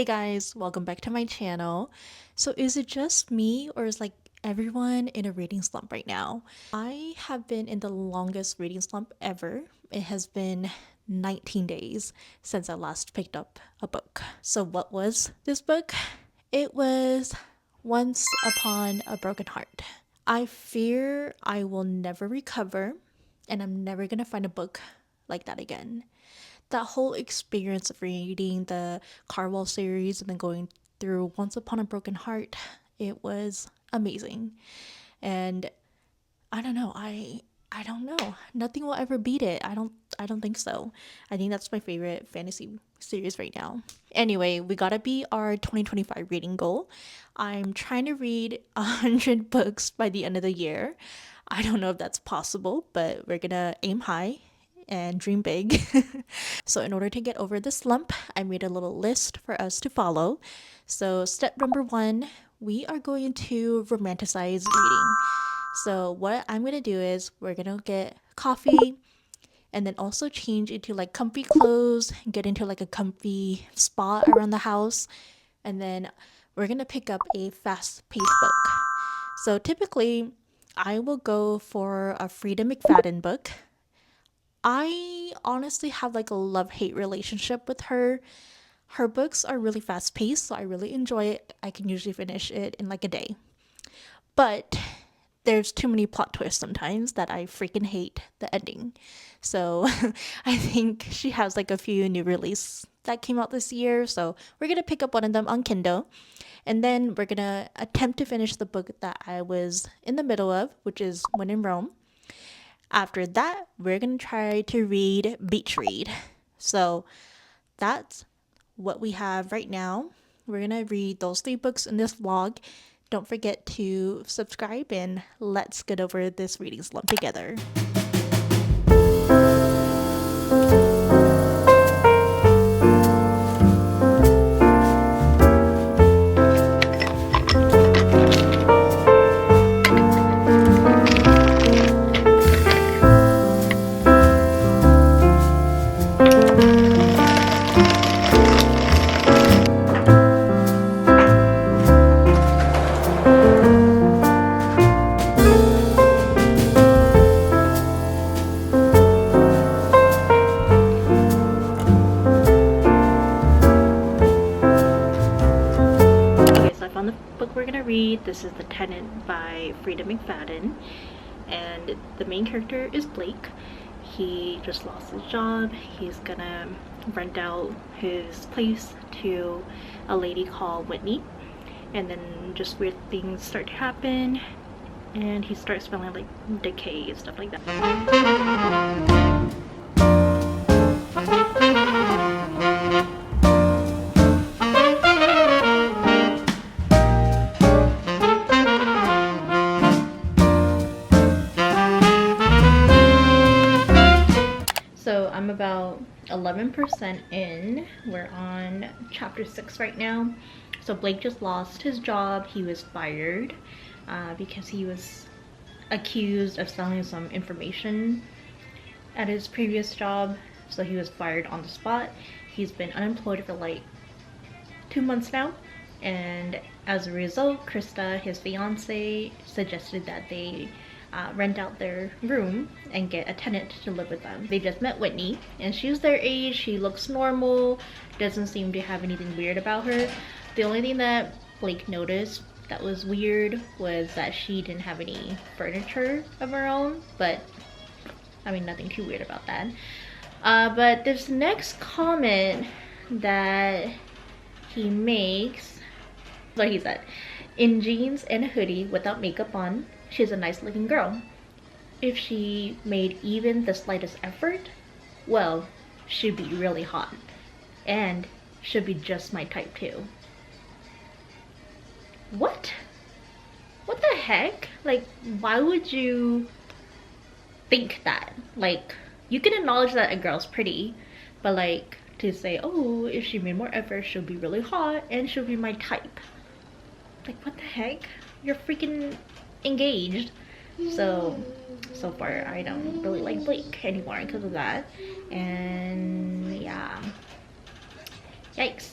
Hey guys, welcome back to my channel. So is it just me or is like everyone in a reading slump right now? I have been in the longest reading slump ever. It has been 19 days since I last picked up a book. So what was this book? It was Once Upon a Broken Heart. I fear I will never recover and I'm never gonna find a book like that again. That whole experience of reading the Carwell series and then going through Once Upon a Broken Heart, it was amazing. And I don't know, I don't know. Nothing will ever beat it. I don't think so. I think that's my favorite fantasy series right now. Anyway, we gotta beat our 2025 reading goal. I'm trying to read 100 books by the end of the year. I don't know if that's possible, but we're gonna aim high and dream big. So in order to get over this slump, I made a little list for us to follow. So step number 1, we are going to romanticize reading. So what I'm gonna do is we're gonna get coffee and then also change into like comfy clothes, get into like a comfy spot around the house, and then we're gonna pick up a fast-paced book. So typically I will go for a Frida McFadden book. I honestly have like a love-hate relationship with her. Her books are really fast-paced, so I really enjoy it. I can usually finish it in like a day. But there's too many plot twists sometimes that I freaking hate the ending. So I think she has like a few new releases that came out this year. So we're gonna pick up one of them on Kindle. And then we're gonna attempt to finish the book that I was in the middle of, which is When in Rome. After that, we're gonna try to read Beach Read. So that's what we have right now. We're gonna read those 3 books in this vlog. Don't forget to subscribe and let's get over this reading slump together. On the book we're gonna read, this is The Tenant by Frida McFadden, and the main character is Blake. He just lost his job. He's gonna rent out his place to a lady called Whitney, and then just weird things start to happen and he starts smelling like decay and stuff like that. So I'm about 11% in. We're on chapter 6 right now. So Blake just lost his job. He was fired because he was accused of selling some information at his previous job. So he was fired on the spot. He's been unemployed for like 2 months now. And as a result, Krista, his fiance, suggested that they rent out their room and get a tenant to live with them. They just met Whitney and she's their age. She looks normal, doesn't seem to have anything weird about her. The only thing that Blake noticed that was weird was that she didn't have any furniture of her own, but I mean nothing too weird about that. But this next comment that he makes, so he said, in jeans and a hoodie without makeup on, she's a nice looking girl. If she made even the slightest effort, well, she'd be really hot. And should be just my type too. What? What the heck? Like, why would you think that? Like, you can acknowledge that a girl's pretty, but like, to say, oh, if she made more effort, she'll be really hot and she'll be my type. Like, what the heck? You're freaking engaged. So far I don't really like Blake anymore because of that. And yeah, yikes.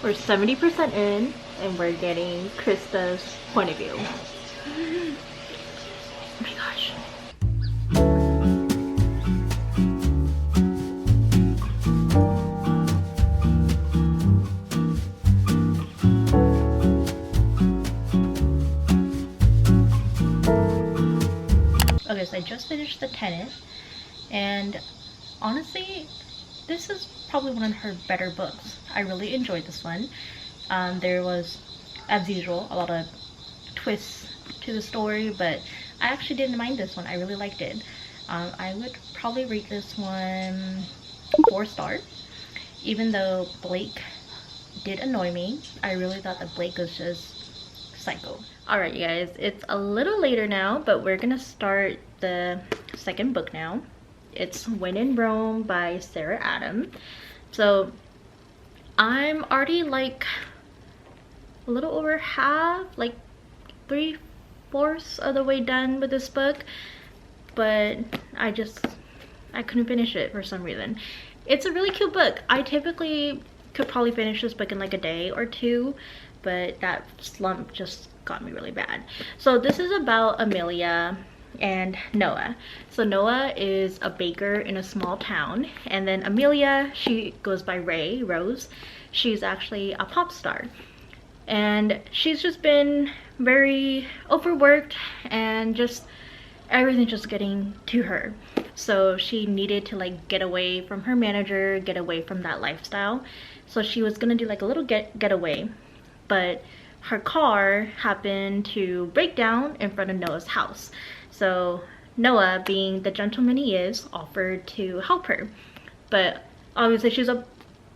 We're 70% in and we're getting Krista's point of view. Oh my gosh. Okay, so I just finished The Tenant, and honestly, this is probably one of her better books. I really enjoyed this one. There was, as usual, a lot of twists to the story, but I actually didn't mind this one. I really liked it. I would probably rate this one 4 stars. Even though Blake did annoy me, I really thought that Blake was just psycho. Alright you guys, it's a little later now, but we're gonna start the second book now. It's When in Rome by Sarah Adam. So I'm already like a little over half, like 3/4 of the way done with this book, but I couldn't finish it for some reason. It's a really cute book. I typically could probably finish this book in like a day or two, but that slump just got me really bad. So this is about Amelia and Noah. So Noah is a baker in a small town, and then Amelia, she goes by Rose. She's actually a pop star, and she's just been very overworked and just everything's just getting to her. So she needed to like get away from her manager, get away from that lifestyle. So she was gonna do like a little getaway, but her car happened to break down in front of Noah's house. So Noah, being the gentleman he is, offered to help her. But obviously she's a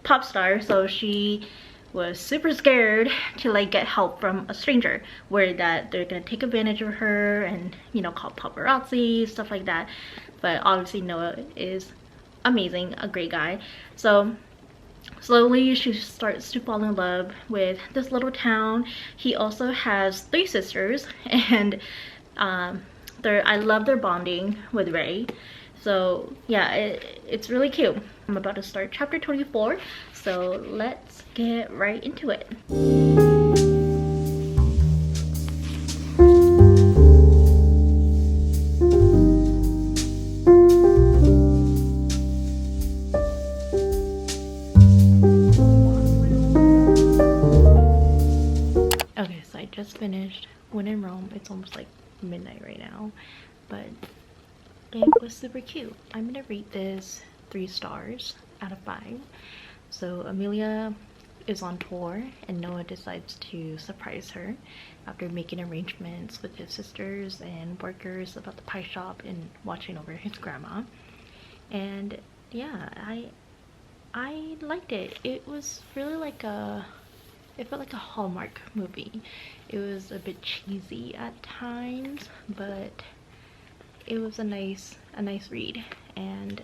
pop star, so she was super scared to like get help from a stranger, worried that they're gonna take advantage of her and, you know, call paparazzi, stuff like that. But obviously Noah is amazing, a great guy. So slowly she starts to fall in love with this little town. He also has 3 sisters, and I love their bonding with Ray. So yeah, it's really cute. I'm about to start chapter 24, so let's get right into it. Okay, so I just finished When in Rome. It's almost like midnight right now, but it was super cute. I'm gonna rate this 3 stars out of 5. So Amelia is on tour, and Noah decides to surprise her after making arrangements with his sisters and workers about the pie shop and watching over his grandma. And yeah, I liked it. It was really like it felt like a Hallmark movie. It was a bit cheesy at times, but it was a nice read, and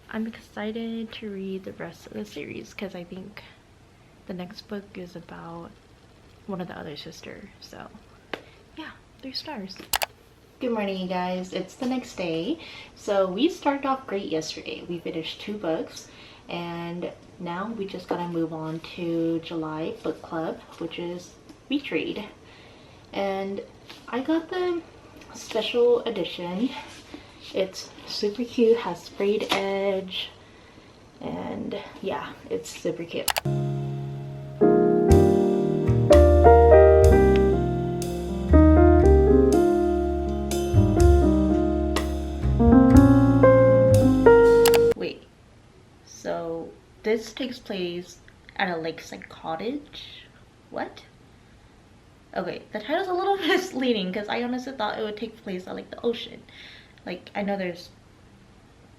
I'm excited to read the rest of the series because I think the next book is about one of the other sisters. So yeah, 3 stars. Good morning you guys, it's the next day. So we started off great yesterday. We finished 2 books, and now we just gotta move on to July book club, which is Beach Read. And I got the special edition. It's super cute, has sprayed edge, and yeah, it's super cute. Wait, so this takes place at a lakeside cottage? What? Okay, the title's a little misleading because I honestly thought it would take place at like the ocean. Like, I know there's,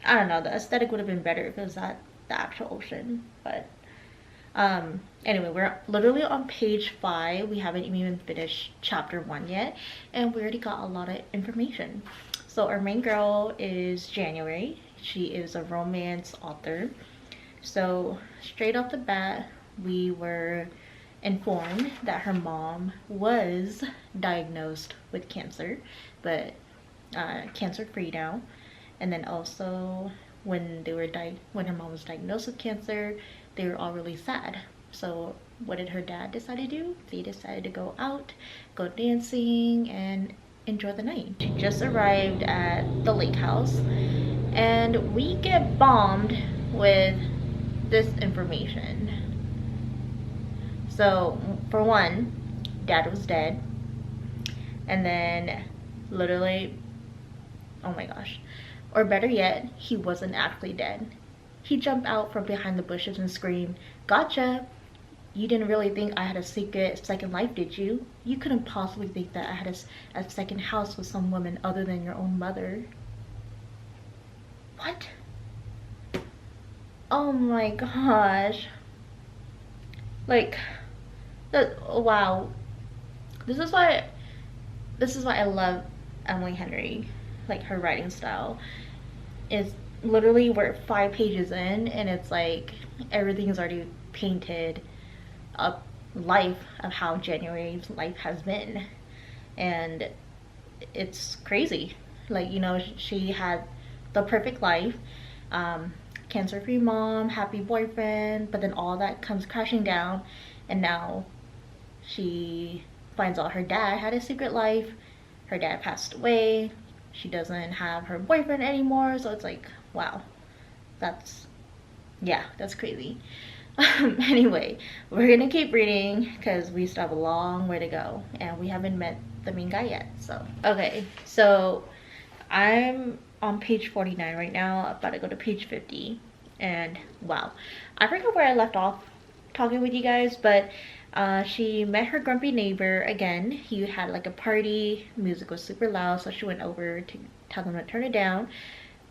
I don't know, the aesthetic would have been better if it was at the actual ocean, but anyway, we're literally on page 5. We haven't even finished chapter 1 yet, and we already got a lot of information. So our main girl is January. She is a romance author. So straight off the bat, we were informed that her mom was diagnosed with cancer. but cancer free now. And then also when when her mom was diagnosed with cancer, they were all really sad. So what did her dad decide to do? They decided to go out, go dancing, and enjoy the night. She just arrived at the lake house, and we get bombed with this information. So for one, dad was dead, and then literally, oh my gosh, or better yet, he wasn't actually dead. He jumped out from behind the bushes and screamed, "Gotcha! You didn't really think I had a secret second life, did you? You couldn't possibly think that I had a second house with some woman other than your own mother." What? Oh my gosh. Like, wow. This is why I love Emily Henry, like her writing style. Is literally we're 5 pages in and it's like everything is already painted a life of how January's life has been, and it's crazy. Like, you know, she had the perfect life, cancer-free mom, happy boyfriend, but then all that comes crashing down, and now she finds out her dad had a secret life. Her dad passed away. She doesn't have her boyfriend anymore, so it's like, wow, that's, yeah, that's crazy. Anyway, we're gonna keep reading because we still have a long way to go and we haven't met the main guy yet. So okay, so I'm on page 49 right now, about to go to page 50, and wow, I forgot where I left off talking with you guys, but she met her grumpy neighbor again. He had like a party, music was super loud, so she went over to tell them to turn it down.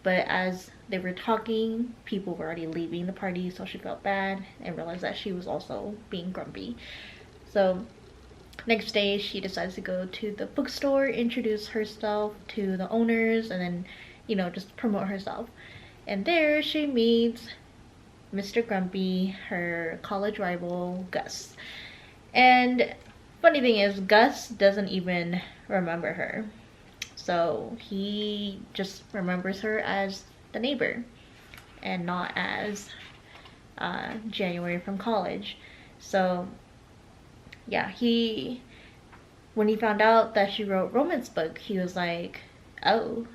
But as they were talking, people were already leaving the party, so she felt bad and realized that she was also being grumpy. So next day, she decides to go to the bookstore, introduce herself to the owners, and then, you know, just promote herself. And there she meets Mr. Grumpy, her college rival, Gus. And funny thing is, Gus doesn't even remember her. So he just remembers her as the neighbor and not as January from college. So yeah, when he found out that she wrote romance book, he was like, oh,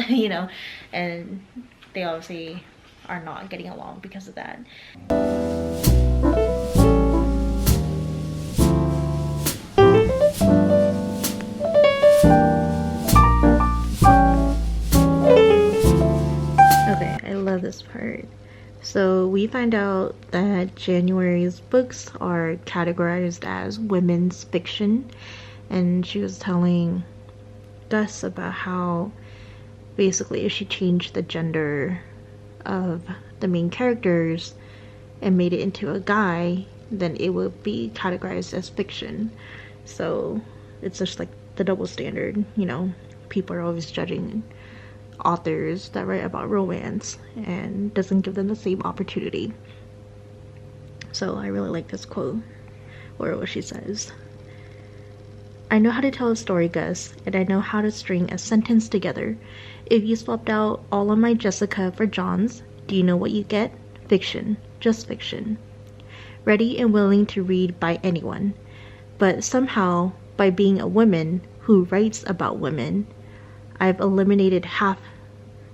you know, and they obviously are not getting along because of that. This part. So we find out that January's books are categorized as women's fiction, and she was telling Gus about how basically if she changed the gender of the main characters and made it into a guy, then it would be categorized as fiction. So it's just like the double standard, you know, people are always judging authors that write about romance and doesn't give them the same opportunity. So I really like this quote, or what she says. I know how to tell a story, Gus, and I know how to string a sentence together. If you swapped out all of my Jessica for John's, do you know what you get? Fiction. Just fiction. Ready and willing to read by anyone. But somehow, by being a woman who writes about women, I've eliminated half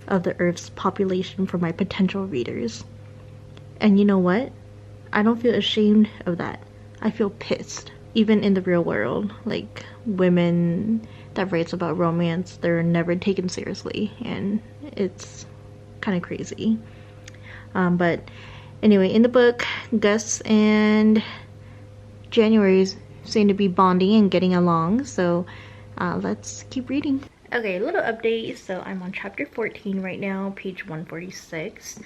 of the Earth's population from my potential readers. And you know what? I don't feel ashamed of that. I feel pissed. Even in the real world, like women that writes about romance, they're never taken seriously, and it's kind of crazy. But anyway, in the book, Gus and January seem to be bonding and getting along, so let's keep reading. Okay, little update. So I'm on chapter 14 right now, page 146.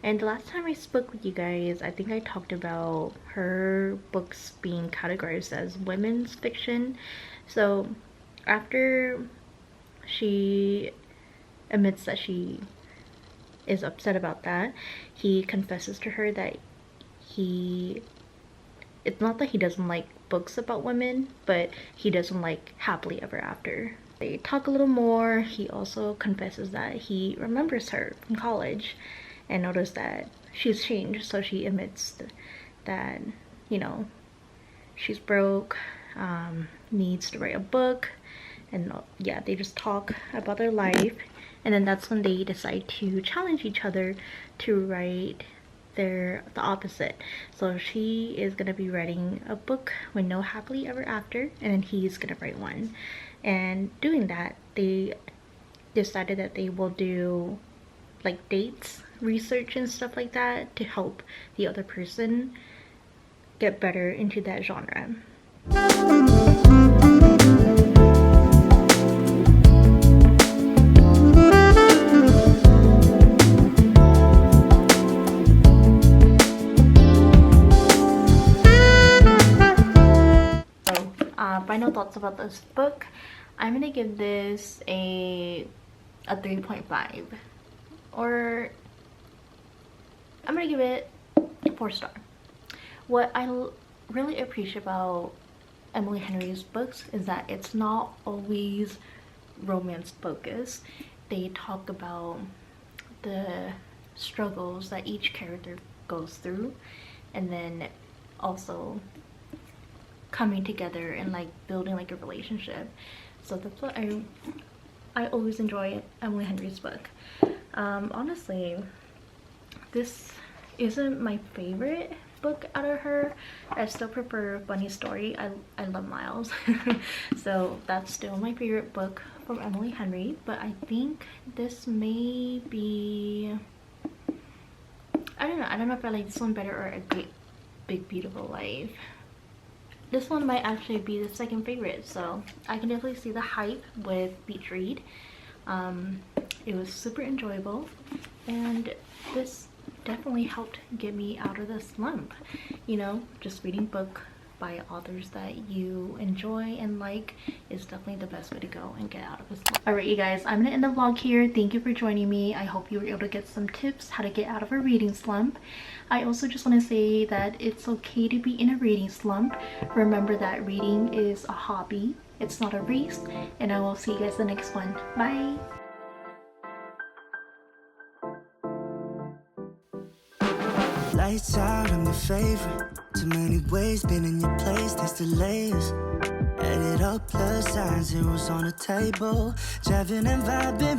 And the last time I spoke with you guys, I think I talked about her books being categorized as women's fiction. So after she admits that she is upset about that, he confesses to her that it's not that he doesn't like books about women, but he doesn't like happily ever after They talk a little more. He also confesses that he remembers her from college and noticed that she's changed, so she admits that, you know, she's broke, needs to write a book, and yeah, they just talk about their life. And then that's when they decide to challenge each other to write the opposite. So she is gonna be writing a book with no happily ever after, and then he's gonna write one. And doing that, they decided that they will do like dates research and stuff like that to help the other person get better into that genre. Final thoughts about this book. I'm gonna give this a 3.5, or I'm gonna give it 4-star. What I really appreciate about Emily Henry's books is that it's not always romance focused. They talk about the struggles that each character goes through, and then also coming together and like building like a relationship. So that's what I always enjoy Emily Henry's book. Honestly, this isn't my favorite book out of her. I still prefer Bunny Story. I love Miles. So that's still my favorite book from Emily Henry, but I think this may be, I don't know if I like this one better or A Great Big Beautiful Life. This one might actually be the second favorite, so I can definitely see the hype with Beach Read. It was super enjoyable, and this definitely helped get me out of the slump. You know, just reading book by authors that you enjoy and like is definitely the best way to go and get out of a slump. Alright you guys, I'm gonna end the vlog here. Thank you for joining me. I hope you were able to get some tips how to get out of a reading slump. I also just want to say that it's okay to be in a reading slump. Remember that reading is a hobby, it's not a race, and I will see you guys in the next one. Bye! Lights out, I'm your favorite. Too many ways, been in your place, there's delays. Add it up, plus sign, zeros on the table. Driving and vibing.